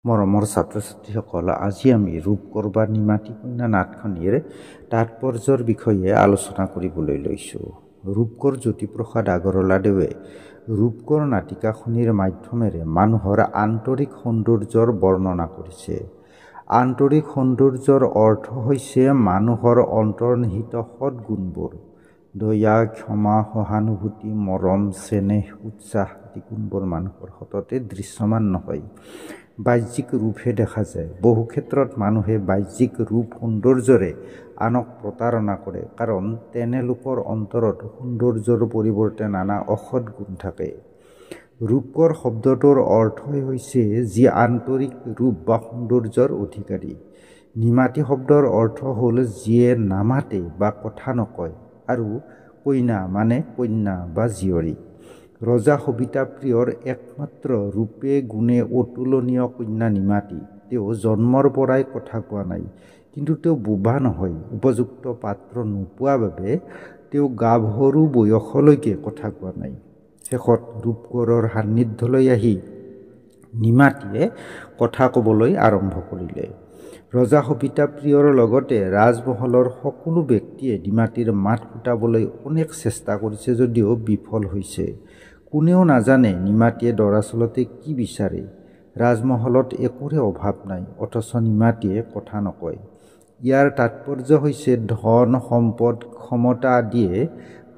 মৰমৰ ছাত্ৰ-ছাত্ৰীসকল, আজি আমি ৰূপকোঁৱৰ বা নিমাতী কন্যা নাটখনিৰ তাৎপৰ্যৰ বিষয়ে আলোচনা কৰিবলৈ লৈছোঁ। ৰূপকোঁৱৰ জ্যোতিপ্ৰসাদ আগৰৱালাদেৱে ৰূপকোঁৱৰ নাটিকাখনিৰ মাধ্যমেৰে মানুহৰ আন্তৰিক সৌন্দৰ্যৰ বৰ্ণনা কৰিছে। আন্তৰিক সৌন্দৰ্যৰ অৰ্থ হৈছে মানুহৰ অন্তৰ্নিহিত সৎগুণবোৰ। দয়া, ক্ষমা, সহানুভূতি, মৰম, চেনেহ, উৎসাহ আদি গুণবোৰ মানুহৰ সততে দৃশ্যমান নহয়, বাহ্যিক ৰূপহে দেখা যায়। বহু ক্ষেত্ৰত মানুহে বাহ্যিক ৰূপ সৌন্দৰ্যৰে আনক প্ৰতাৰণা কৰে, কাৰণ তেনে লোকৰ অন্তৰত সৌন্দৰ্যৰ পৰিৱৰ্তে নানা অসৎ গুণ থাকে। ৰূপকোঁৱৰ শব্দটোৰ অৰ্থই হৈছে যি আন্তৰিক ৰূপ বা সৌন্দৰ্যৰ অধিকাৰী। নিমাতী শব্দৰ অৰ্থ হ'ল যিয়ে নামাতে বা কথা নকয়, আৰু কইনা মানে কন্যা বা জীয়ৰী। ৰজা সবিতাপ্ৰিয়ৰ একমাত্ৰ ৰূপে গুণে অতুলনীয় কন্যা নিমাতী। তেওঁ জন্মৰ পৰাই কথা কোৱা নাই, কিন্তু তেওঁ বোবা নহয়। উপযুক্ত পাত্ৰ নোপোৱা বাবে তেওঁ গাভৰু বয়সলৈকে কথা কোৱা নাই। শেষত ৰূপকোঁৱৰৰ সান্নিধ্যলৈ আহি নিমাতীয়ে কথা ক'বলৈ আৰম্ভ কৰিলে। ৰজা সবিতাপ্ৰিয়ৰ লগতে ৰাজমহলৰ সকলো ব্যক্তিয়ে নিমাতীৰ মাত ফুটাবলৈ অনেক চেষ্টা কৰিছে যদিও বিফল হৈছে। কোনেও নাজানে নিমাতীয়ে দৰাচলতে কি বিচাৰে। ৰাজমহলত একোৰে অভাৱ নাই, অথচ নিমাতীয়ে কথা নকয়। ইয়াৰ তাৎপৰ্য হৈছে ধন, সম্পদ, ক্ষমতা আদিয়ে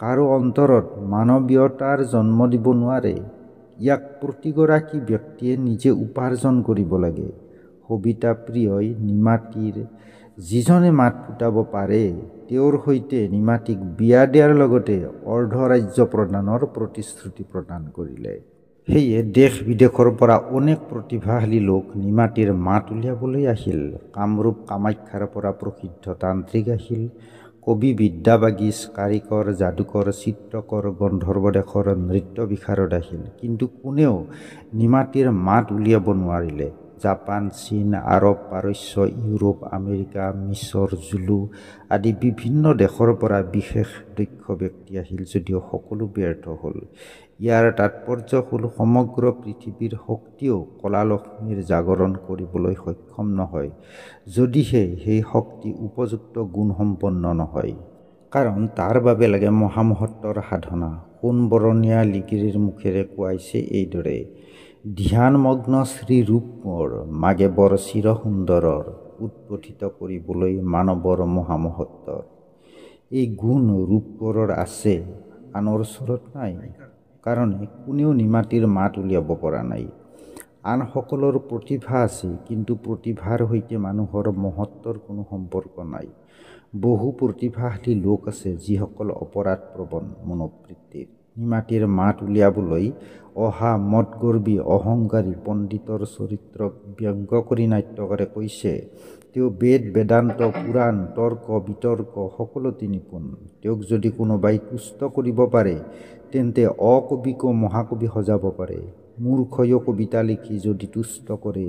কাৰো অন্তৰত মানৱীয়তাৰ জন্ম দিব নোৱাৰে। ইয়াক প্ৰতিগৰাকী ব্যক্তিয়ে নিজে উপাৰ্জন কৰিব লাগে। সবিতাপ্ৰিয়ই নিমাতীৰ যিজনে মাত ফুটাব পাৰে, তেওঁৰ সৈতে নিমাতীক বিয়া দিয়াৰ লগতে অৰ্ধৰাজ্য প্ৰদানৰ প্ৰতিশ্ৰুতি প্ৰদান কৰিলে। সেয়ে দেশ বিদেশৰ পৰা অনেক প্ৰতিভাশালী লোক নিমাতীৰ মাত উলিয়াবলৈ আহিল। কামৰূপ কামাখ্যাৰ পৰা প্ৰসিদ্ধ তান্ত্ৰিক আহিল, কবি, বিদ্যাবাগীশ, কাৰিকৰ, যাদুকৰ, চিত্ৰকৰ, গন্ধৰ্ব দেশৰ নৃত্য বিশাৰদ আহিল, কিন্তু কোনেও নিমাতীৰ মাত উলিয়াব নোৱাৰিলে। জাপান, চীন, আৰৱ, পাৰস্য, ইউৰোপ, আমেৰিকা, মিছৰ, জুলু আদি বিভিন্ন দেশৰ পৰা বিশেষ দক্ষ ব্যক্তি আহিল যদিও সকলো ব্যৰ্থ হ'ল। ইয়াৰ তাৎপৰ্য হ'ল সমগ্ৰ পৃথিৱীৰ শক্তিও কলালক্ষ্মীৰ জাগৰণ কৰিবলৈ সক্ষম নহয়, যদিহে সেই শক্তি উপযুক্ত গুণসম্পন্ন নহয়। কাৰণ তাৰ বাবে লাগে মহামহত্বৰ সাধনা। সোণবৰণীয়া লিগিৰীৰ মুখেৰে কোৱাইছে এইদৰে: ধ্যানমগ্ন শ্ৰী ৰূপকোঁৱৰ, মাগে বৰ চিৰ সুন্দৰৰ, উৎপঠিত কৰিবলৈ মানৱৰ মহামহত্তৰ। এই গুণ ৰূপকোঁৱৰৰ আছে, আনৰ ওচৰত নাই। কাৰণে কোনেও নিমাতীৰ মাত উলিয়াব পৰা নাই। আন সকলৰ প্ৰতিভা আছে, কিন্তু প্ৰতিভাৰ সৈতে মানুহৰ মহত্বৰ কোনো সম্পৰ্ক নাই। বহু প্ৰতিভাশালী লোক আছে যিসকল অপৰাধপ্ৰৱণ মনোবৃত্তিৰ। নিমাতীৰ মাত উলিয়াবলৈ অহা মদগৰ্বী অহংকাৰী পণ্ডিতৰ চৰিত্ৰক ব্যংগ কৰি নাট্যকাৰে কৈছে, তেওঁ বেদ, বেদান্ত, পুৰাণ, তৰ্ক বিতৰ্ক সকলোতে নিপুণ। তেওঁক যদি কোনোবাই তুষ্ট কৰিব পাৰে, তেন্তে অকবিকো মহাকবি সজাব পাৰে। মূৰ্খয়ো কবিতা লিখি যদি তুষ্ট কৰে,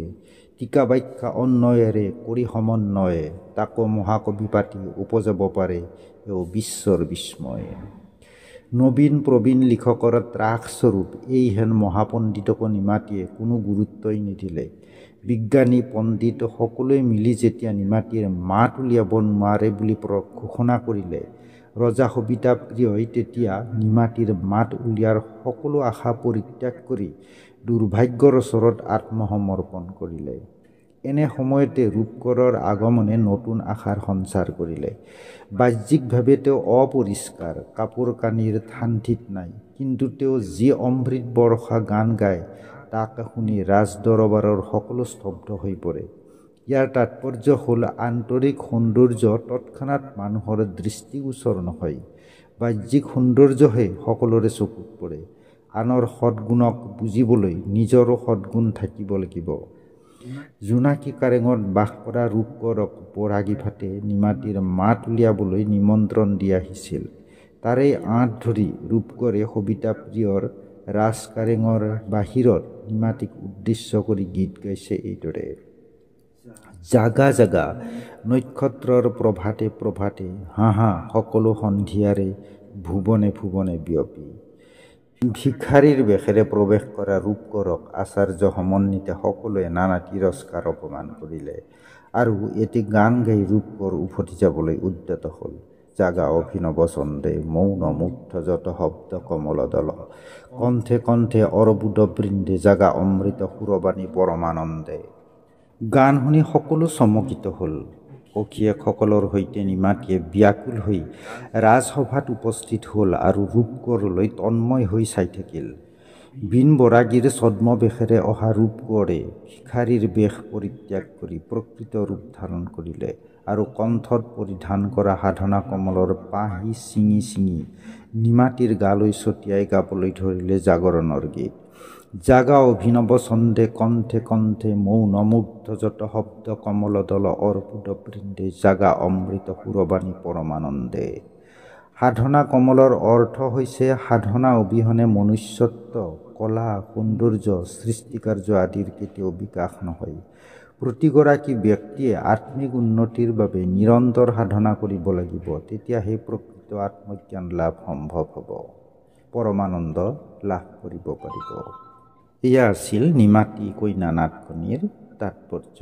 টীকাব্যাখ্যা অন্বয়েৰে কৰি সমন্বয়ে, তাকো মহাকবি পাতি উপজাব পাৰে এও বিশ্বৰ বিস্ময়। নবীন প্ৰবীণ লিখকৰ ত্ৰাসস্বৰূপ এইহেন মহাপণ্ডিতকো নিমাতীয়ে কোনো গুৰুত্বই নিদিলে। বিজ্ঞানী, পণ্ডিত সকলোৱে মিলি যেতিয়া নিমাতীৰ মাত উলিয়াব নোৱাৰে বুলি ঘোষণা কৰিলে, ৰজা সবিতাপ্ৰিয়ই তেতিয়া নিমাতীৰ মাত উলিওৱাৰ সকলো আশা পৰিত্যাগ কৰি দুৰ্ভাগ্যৰ ওচৰত আত্মসমৰ্পণ কৰিলে। এনে সময়তে ৰূপকোঁৱৰৰ আগমনে নতুন আশাৰ সঞ্চাৰ কৰিলে। বাহ্যিকভাৱে তেওঁ অপৰিষ্কাৰ, কাপোৰ কানিৰ থান ঠিক নাই, কিন্তু তেওঁ যি অমৃত বৰ্ষা গান গায়, তাক শুনি ৰাজদৰবাৰৰ সকলো স্তব্ধ হৈ পৰে। ইয়াৰ তাৎপৰ্য হ'ল আন্তৰিক সৌন্দৰ্য তৎক্ষণাৎ মানুহৰ দৃষ্টিগোচৰ নহয়। বাহ্যিক সৌন্দৰ্যহে সকলোৰে চকুত পৰে। আনৰ সৎগুণক বুজিবলৈ নিজৰো সৎগুণ থাকিব লাগিব। জোনাকী কাৰেঙত বাস কৰা ৰূপকোঁৱৰক বৰাগীভাতে নিমাতীৰ মাত উলিয়াবলৈ নিমন্ত্ৰণ দি আহিছিল। তাৰেই আঁত ধৰি ৰূপকোঁৱৰে সবিতাপ্ৰিয়ৰ ৰাজকাৰেঙৰ বাহিৰত নিমাতীক উদ্দেশ্য কৰি গীত গাইছে এইদৰে: জাগা জাগা নক্ষত্ৰৰ প্ৰভাতে প্ৰভাতে, হাহা সকলো সন্ধিয়াৰে ভুৱনে ভুৱনে বিয়পি। ভিক্ষাৰীৰ বেশেৰে প্ৰৱেশ কৰা ৰূপকৰক আচাৰ্য সমন্বিতে সকলোৱে নানা তিৰস্কাৰ অপমান কৰিলে আৰু এটি গান গাই ৰূপকৰ উভতি যাবলৈ উদ্যত হ'ল। জাগা অভিনৱ ছন্দে মৌন মুগ্ধ যত শব্দ কমল দল কণ্ঠে কণ্ঠে অৰবুদ বৃন্দে জাগা অমৃত সুৰবাণী পৰমানন্দে। গান শুনি সকলো চমকিত হ'ল। সখীয়েকসকলৰ সৈতে নিমাতীয়ে ব্যাকুল হৈ ৰাজসভাত উপস্থিত হ'ল আৰু ৰূপকৰলৈ তন্ময় হৈ চাই থাকিল। বিন বৰাগীৰ ছদ্মবেশেৰে অহা ৰূপকৰে ভিক্ষাৰীৰ বেশ পৰিত্যাগ কৰি প্ৰকৃত ৰূপ ধাৰণ কৰিলে আৰু কণ্ঠত পৰিধান কৰা সাধনা কমলৰ পাহি ছিঙি ছিঙি নিমাতীৰ গালৈ ছটিয়াই গাবলৈ ধৰিলে জাগৰণৰ গীত। জাগা অভিনৱ ছন্দে কণ্ঠে কণ্ঠে মৌন মুগ্ধ যত শব্দ কমল দল অৰ্বুদ বৃন্দে জাগা অমৃত সুৰবাণী পৰমানন্দে। সাধনা কমলৰ অৰ্থ হৈছে সাধনা অবিহনে মনুষ্যত্ব, কলা, সৌন্দৰ্য, সৃষ্টিকাৰ্য আদিৰ কেতিয়াও বিকাশ নহয়। প্ৰতিগৰাকী ব্যক্তিয়ে আত্মিক উন্নতিৰ বাবে নিৰন্তৰ সাধনা কৰিব লাগিব, তেতিয়াহে প্ৰকৃত আত্মজ্ঞান লাভ সম্ভৱ হ'ব, পৰমানন্দ লাভ কৰিব পাৰিব। এয়া আছিল নিমাতী কন্যা নাটখনিৰ তাৎপৰ্য।